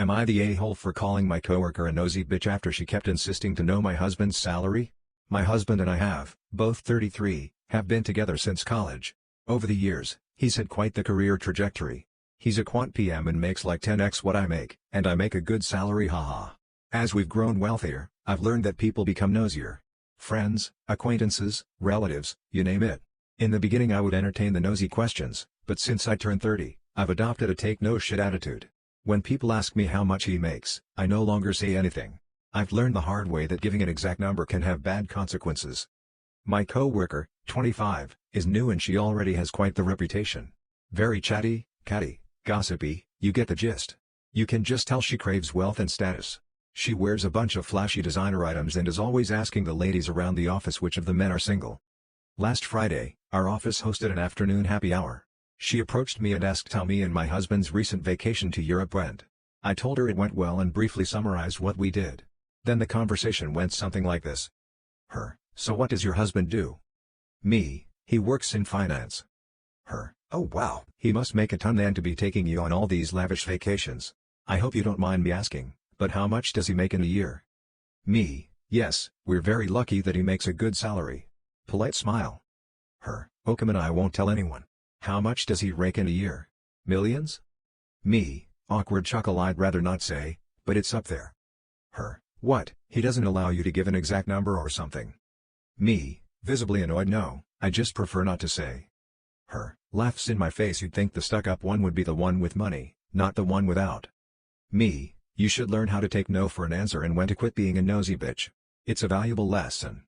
Am I the a-hole for calling my coworker a nosy bitch after she kept insisting to know my husband's salary? My husband and I have, both 33, have been together since college. Over the years, he's had quite the career trajectory. He's a quant PM and makes like 10x what I make, and I make a good salary, haha. As we've grown wealthier, I've learned that people become nosier. Friends, acquaintances, relatives, you name it. In the beginning I would entertain the nosy questions, but since I turned 30, I've adopted a take-no-shit attitude. When people ask me how much he makes, I no longer say anything. I've learned the hard way that giving an exact number can have bad consequences. My co-worker, 25, is new and she already has quite the reputation. Very chatty, catty, gossipy, you get the gist. You can just tell she craves wealth and status. She wears a bunch of flashy designer items and is always asking the ladies around the office which of the men are single. Last Friday, our office hosted an afternoon happy hour. She approached me and asked how me and my husband's recent vacation to Europe went. I told her it went well and briefly summarized what we did. Then the conversation went something like this. Her: so what does your husband do? Me: he works in finance. Her: oh wow, he must make a ton then to be taking you on all these lavish vacations. I hope you don't mind me asking, but how much does he make in a year? Me: yes, we're very lucky that he makes a good salary. Polite smile. Her: oh come on, I won't tell anyone. How much does he rake in a year? Millions? Me: awkward chuckle, I'd rather not say, but it's up there. Her: what, he doesn't allow you to give an exact number or something? Me: visibly annoyed, no, I just prefer not to say. Her: laughs in my face, you'd think the stuck-up one would be the one with money, not the one without. Me: you should learn how to take no for an answer and when to quit being a nosy bitch. It's a valuable lesson.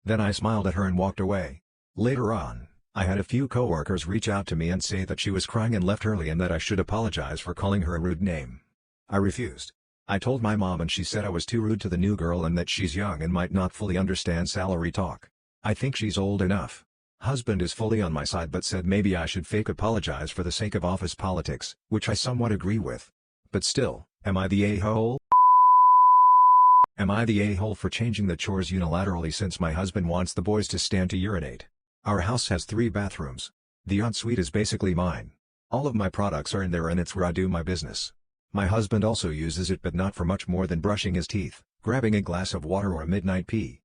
Then I smiled at her and walked away. Later on, I had a few coworkers reach out to me and say that she was crying and left early and that I should apologize for calling her a rude name. I refused. I told my mom and she said I was too rude to the new girl and that she's young and might not fully understand salary talk. I think she's old enough. Husband is fully on my side but said maybe I should fake apologize for the sake of office politics, which I somewhat agree with. But still, am I the a-hole? Am I the a-hole for changing the chores unilaterally since my husband wants the boys to stand to urinate? Our house has 3 bathrooms. The ensuite is basically mine. All of my products are in there and it's where I do my business. My husband also uses it but not for much more than brushing his teeth, grabbing a glass of water or a midnight pee.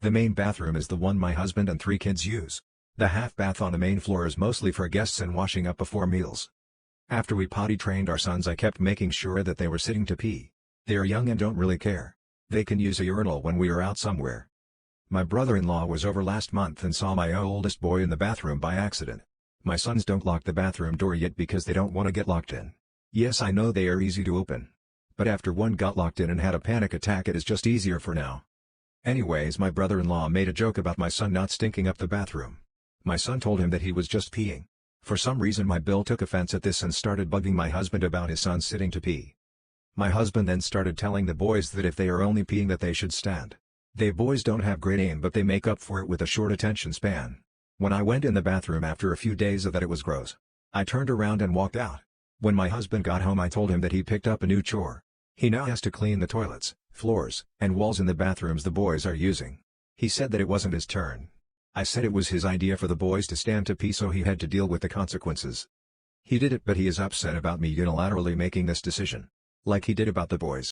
The main bathroom is the one my husband and 3 kids use. The half bath on the main floor is mostly for guests and washing up before meals. After we potty trained our sons I kept making sure that they were sitting to pee. They are young and don't really care. They can use a urinal when we are out somewhere. My brother-in-law was over last month and saw my oldest boy in the bathroom by accident. My sons don't lock the bathroom door yet because they don't want to get locked in. Yes, I know they are easy to open. But after one got locked in and had a panic attack, it is just easier for now. Anyways, my brother-in-law made a joke about my son not stinking up the bathroom. My son told him that he was just peeing. For some reason my Bill took offense at this and started bugging my husband about his son sitting to pee. My husband then started telling the boys that if they are only peeing that they should stand. They boys don't have great aim but they make up for it with a short attention span. When I went in the bathroom after a few days of that, it was gross. I turned around and walked out. When my husband got home I told him that he picked up a new chore. He now has to clean the toilets, floors, and walls in the bathrooms the boys are using. He said that it wasn't his turn. I said it was his idea for the boys to stand to pee so he had to deal with the consequences. He did it but he is upset about me unilaterally making this decision. Like he did about the boys.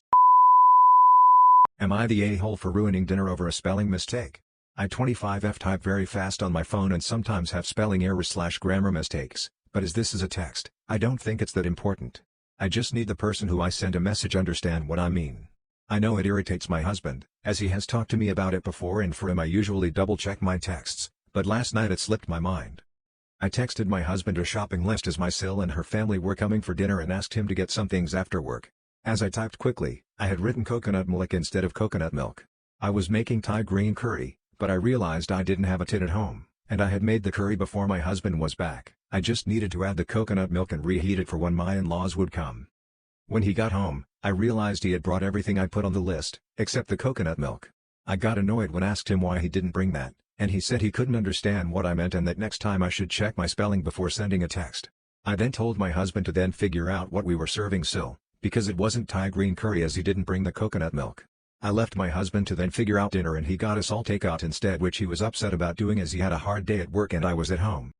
Am I the a-hole for ruining dinner over a spelling mistake? I 25F type very fast on my phone and sometimes have spelling errors/grammar mistakes, but as this is a text, I don't think it's that important. I just need the person who I send a message understand what I mean. I know it irritates my husband, as he has talked to me about it before, and for him I usually double-check my texts, but last night it slipped my mind. I texted my husband a shopping list as my sil and her family were coming for dinner and asked him to get some things after work. As I typed quickly, I had written coconut milk instead of coconut milk. I was making Thai green curry, but I realized I didn't have a tin at home, and I had made the curry before my husband was back. I just needed to add the coconut milk and reheat it for when my in-laws would come. When he got home, I realized he had brought everything I put on the list, except the coconut milk. I got annoyed when asked him why he didn't bring that, and he said he couldn't understand what I meant and that next time I should check my spelling before sending a text. I then told my husband to then figure out what we were serving sil, because it wasn't Thai green curry as he didn't bring the coconut milk. I left my husband to then figure out dinner and he got us all takeout instead, which he was upset about doing as he had a hard day at work and I was at home.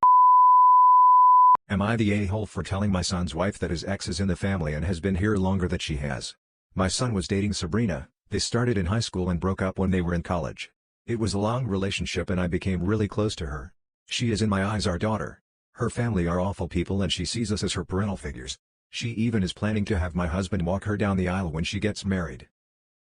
Am I the a-hole for telling my son's wife that his ex is in the family and has been here longer than she has? My son was dating Sabrina, they started in high school and broke up when they were in college. It was a long relationship and I became really close to her. She is in my eyes our daughter. Her family are awful people and she sees us as her parental figures. She even is planning to have my husband walk her down the aisle when she gets married.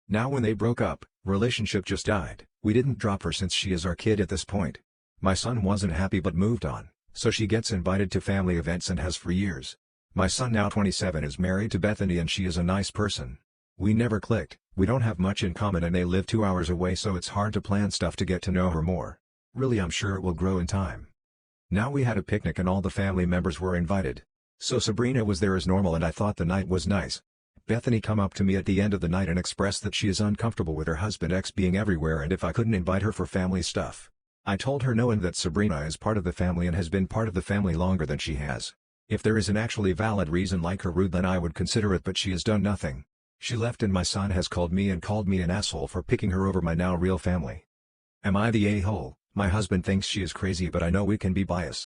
Now when they broke up, relationship just died. We didn't drop her since she is our kid at this point. My son wasn't happy but moved on, so she gets invited to family events and has for years. My son, now 27, is married to Bethany and she is a nice person. We never clicked, we don't have much in common and they live 2 hours away, so it's hard to plan stuff to get to know her more. Really, I'm sure it will grow in time. Now we had a picnic and all the family members were invited. So Sabrina was there as normal and I thought the night was nice. Bethany come up to me at the end of the night and expressed that she is uncomfortable with her husband ex being everywhere and if I couldn't invite her for family stuff. I told her no and that Sabrina is part of the family and has been part of the family longer than she has. If there is an actually valid reason like her rude, then I would consider it, but she has done nothing. She left and my son has called me an asshole for picking her over my now real family. Am I the a-hole? My husband thinks she is crazy but I know we can be biased.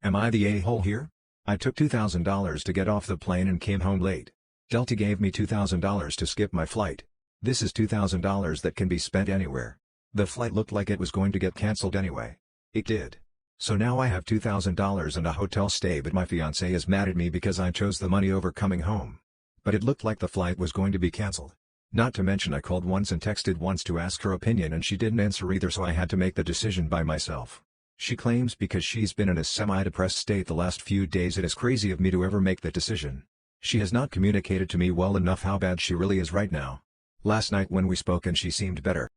Am I the a-hole here? I took $2,000 to get off the plane and came home late. Delta gave me $2,000 to skip my flight. This is $2,000 that can be spent anywhere. The flight looked like it was going to get cancelled anyway. It did. So now I have $2,000 and a hotel stay, but my fiancé is mad at me because I chose the money over coming home. But it looked like the flight was going to be cancelled. Not to mention I called once and texted once to ask her opinion and she didn't answer either, so I had to make the decision by myself. She claims because she's been in a semi-depressed state the last few days it is crazy of me to ever make that decision. She has not communicated to me well enough how bad she really is right now. Last night when we spoke and she seemed better.